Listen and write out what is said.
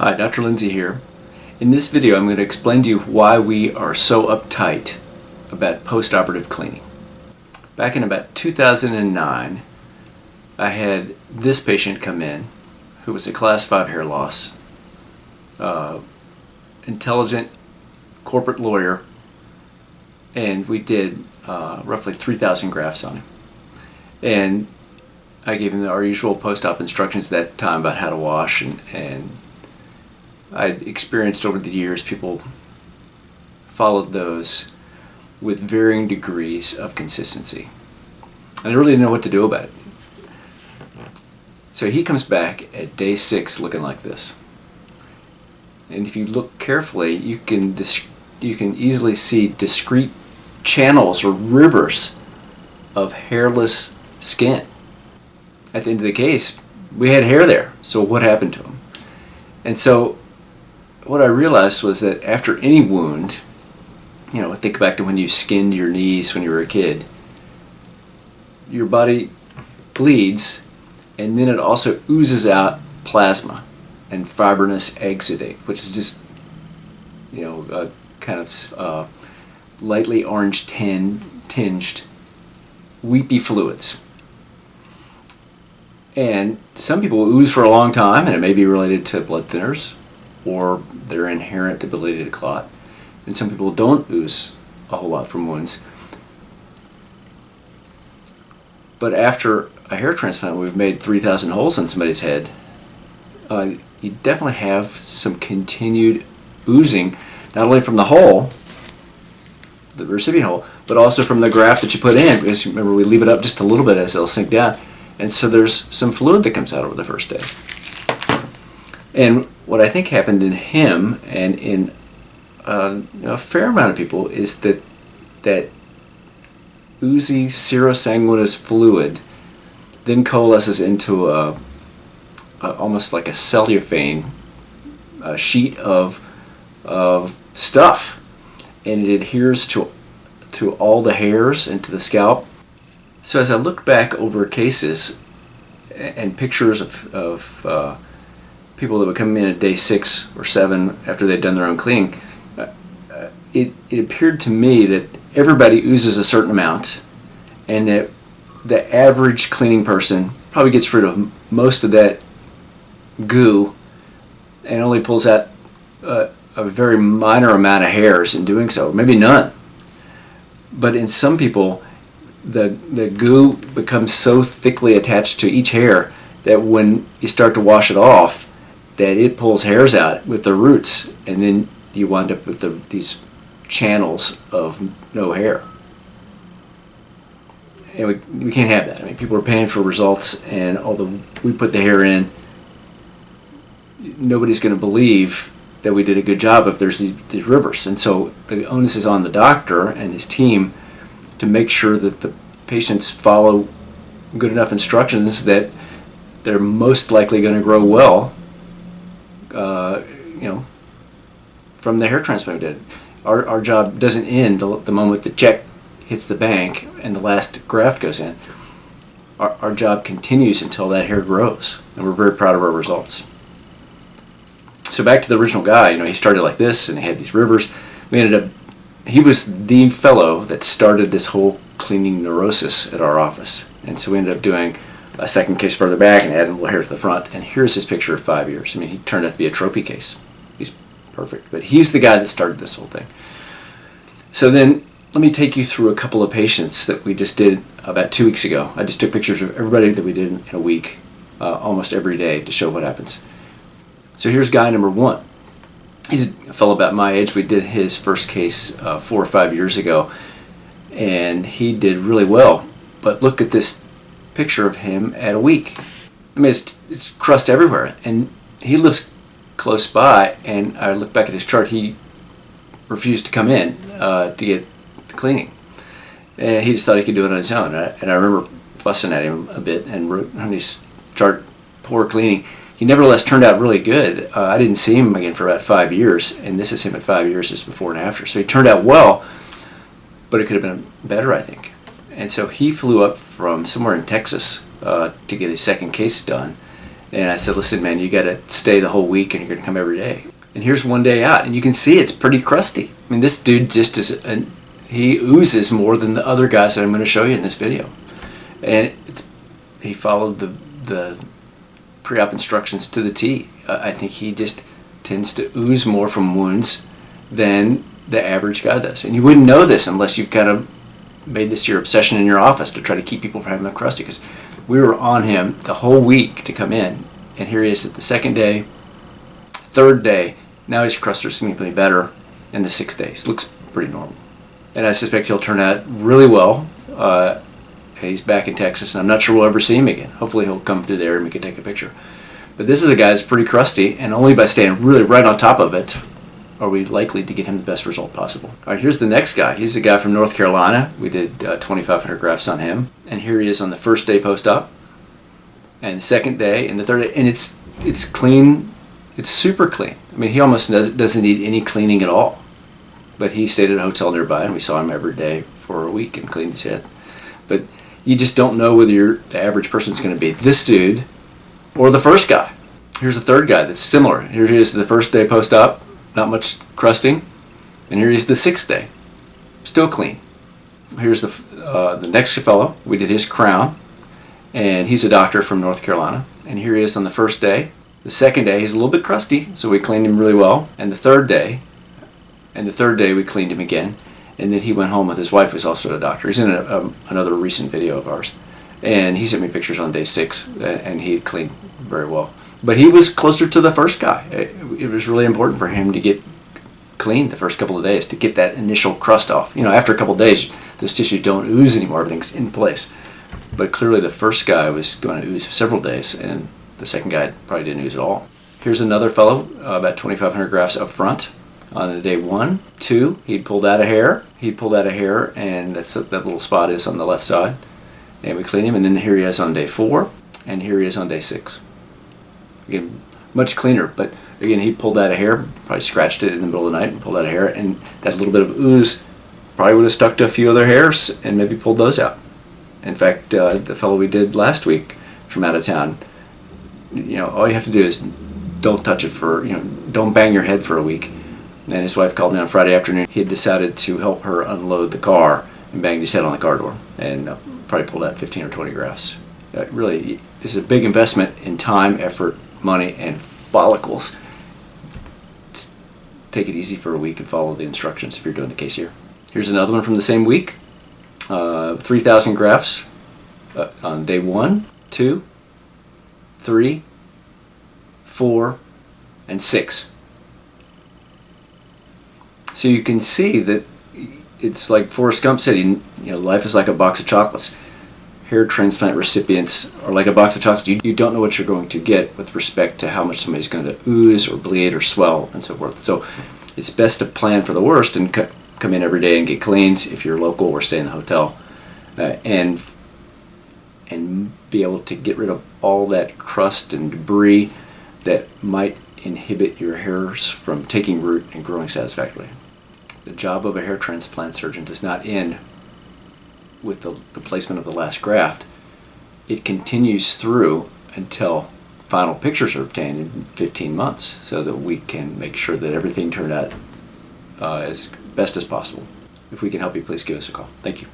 Hi, Dr. Lindsey here. In this video I'm going to explain to you why we are so uptight about post-operative cleaning. Back in about 2009, I had this patient come in who was a class 5 hair loss, intelligent corporate lawyer, and we did roughly 3,000 grafts on him. And I gave him our usual post-op instructions at that time about how to wash, and I'd experienced over the years people followed those with varying degrees of consistency. And I really didn't know what to do about it. So he comes back at day 6 looking like this. And if you look carefully, you can easily see discrete channels or rivers of hairless skin. At the end of the case, we had hair there. So what happened to him? And so what I realized was that after any wound, think back to when you skinned your knees when you were a kid, your body bleeds, and then it also oozes out plasma and fibrinous exudate, which is just, a kind of lightly orange tinged weepy fluids. And some people ooze for a long time, and it may be related to blood thinners or their inherent ability to clot. And some people don't ooze a whole lot from wounds. But after a hair transplant, we've made 3,000 holes in somebody's head. You definitely have some continued oozing, not only from the hole, the recipient hole, but also from the graft that you put in. Because remember, we leave it up just a little bit as it'll sink down. And so there's some fluid that comes out over the first day. And what I think happened in him and in a fair amount of people is that oozy serosanguinous fluid then coalesces into almost like a cellophane sheet of stuff, and it adheres to all the hairs and to the scalp. So as I look back over cases and pictures of people that would come in at day 6 or 7 after they'd done their own cleaning, it appeared to me that everybody oozes a certain amount, and that the average cleaning person probably gets rid of most of that goo and only pulls out a very minor amount of hairs in doing so, maybe none. But in some people, the goo becomes so thickly attached to each hair that when you start to wash it off, that it pulls hairs out with the roots, and then you wind up with these channels of no hair. And we can't have that. I mean, people are paying for results, and although we put the hair in, nobody's going to believe that we did a good job if there's these rivers. And so the onus is on the doctor and his team to make sure that the patients follow good enough instructions that they're most likely going to grow well, from the hair transplant we did. Our job doesn't end the moment the check hits the bank and the last graft goes in. Our job continues until that hair grows, and we're very proud of our results. So back to the original guy, he started like this, and he had these rivers. He was the fellow that started this whole cleaning neurosis at our office. And so we ended up doing a second case further back and adding a little hair to the front. And here's his picture of 5 years. I mean, he turned out to be a trophy case. He's perfect. But he's the guy that started this whole thing. So then let me take you through a couple of patients that we just did about 2 weeks ago. I just took pictures of everybody that we did in a week, almost every day, to show what happens. So here's guy number 1. He's a fellow about my age. We did his first case 4 or 5 years ago, and he did really well. But look at this picture of him at a week. I mean, it's crust everywhere, and he lives close by. And I look back at his chart. He refused to come in to get the cleaning, and he just thought he could do it on his own. And I remember fussing at him a bit and wrote on his chart, "Poor cleaning." He nevertheless turned out really good. I didn't see him again for about 5 years, and this is him at 5 years, just before and after. So he turned out well, but it could have been better, I think. And so he flew up from somewhere in Texas to get his second case done, And I said, listen, man, you got to stay the whole week and you're going to come every day. And here's one day out, and you can see it's pretty crusty. I mean, this dude just is, he oozes more than the other guys that I'm going to show you in this video. And he followed the pre-op instructions to the T. I think he just tends to ooze more from wounds than the average guy does. And you wouldn't know this unless you've kind of made this your obsession in your office to try to keep people from having a crusty, because we were on him the whole week to come in, and here he is at the second day, third day. Now his crusts are significantly better, and the 6 days looks pretty normal. And I suspect he'll turn out really well. He's back in Texas, and I'm not sure we'll ever see him again. Hopefully he'll come through there and we can take a picture. But this is a guy that's pretty crusty, and only by staying really right on top of it are we likely to get him the best result possible. All right, here's the next guy. He's a guy from North Carolina. We did 2,500 grafts on him. And here he is on the first day post-op, and the second day, and the third day. And it's clean. It's super clean. I mean, he almost doesn't need any cleaning at all. But he stayed at a hotel nearby, and we saw him every day for a week and cleaned his head. But you just don't know whether the average person's going to be this dude or the first guy. Here's a third guy that's similar. Here he is the first day post-op, not much crusting. And here he is the 6th day, still clean. Here's the next fellow. We did his crown, and he's a doctor from North Carolina. And here he is on the first day. The second day, he's a little bit crusty, so we cleaned him really well. And the third day we cleaned him again. And then he went home with his wife, who's also a doctor. He's in another recent video of ours. And he sent me pictures on day 6, and he cleaned very well. But he was closer to the first guy. It was really important for him to get clean the first couple of days, to get that initial crust off. You know, after a couple of days, those tissues don't ooze anymore. Everything's in place. But clearly the first guy was going to ooze for several days, and the second guy probably didn't ooze at all. Here's another fellow, about 2,500 grafts up front. On the day 1, 2, he pulled out a hair. And that little spot is on the left side. And we cleaned him, and then here he is on day 4, and here he is on day 6. Again, much cleaner, but again, he pulled out a hair, probably scratched it in the middle of the night and pulled out a hair, and that little bit of ooze probably would have stuck to a few other hairs and maybe pulled those out. In fact, the fellow we did last week from out of town, you know, all you have to do is don't touch it for, you know, don't bang your head for a week. And his wife called me on Friday afternoon. He had decided to help her unload the car and banged his head on the car door, and probably pulled out 15 or 20 grafts. Really, this is a big investment in time, effort, money, and follicles. Just take it easy for a week and follow the instructions if you're doing the case here. Here's another one from the same week. 3,000 grafts on day 1, 2, 3, 4, and 6. So you can see that it's like Forrest Gump said, you know, life is like a box of chocolates. Hair transplant recipients are like a box of chocolates. You don't know what you're going to get with respect to how much somebody's going to ooze or bleed or swell and so forth. So it's best to plan for the worst and come in every day and get cleaned if you're local or stay in the hotel, and be able to get rid of all that crust and debris that might inhibit your hairs from taking root and growing satisfactorily. The job of a hair transplant surgeon does not end with the placement of the last graft. It continues through until final pictures are obtained in 15 months, so that we can make sure that everything turned out as best as possible. If we can help you, please give us a call. Thank you.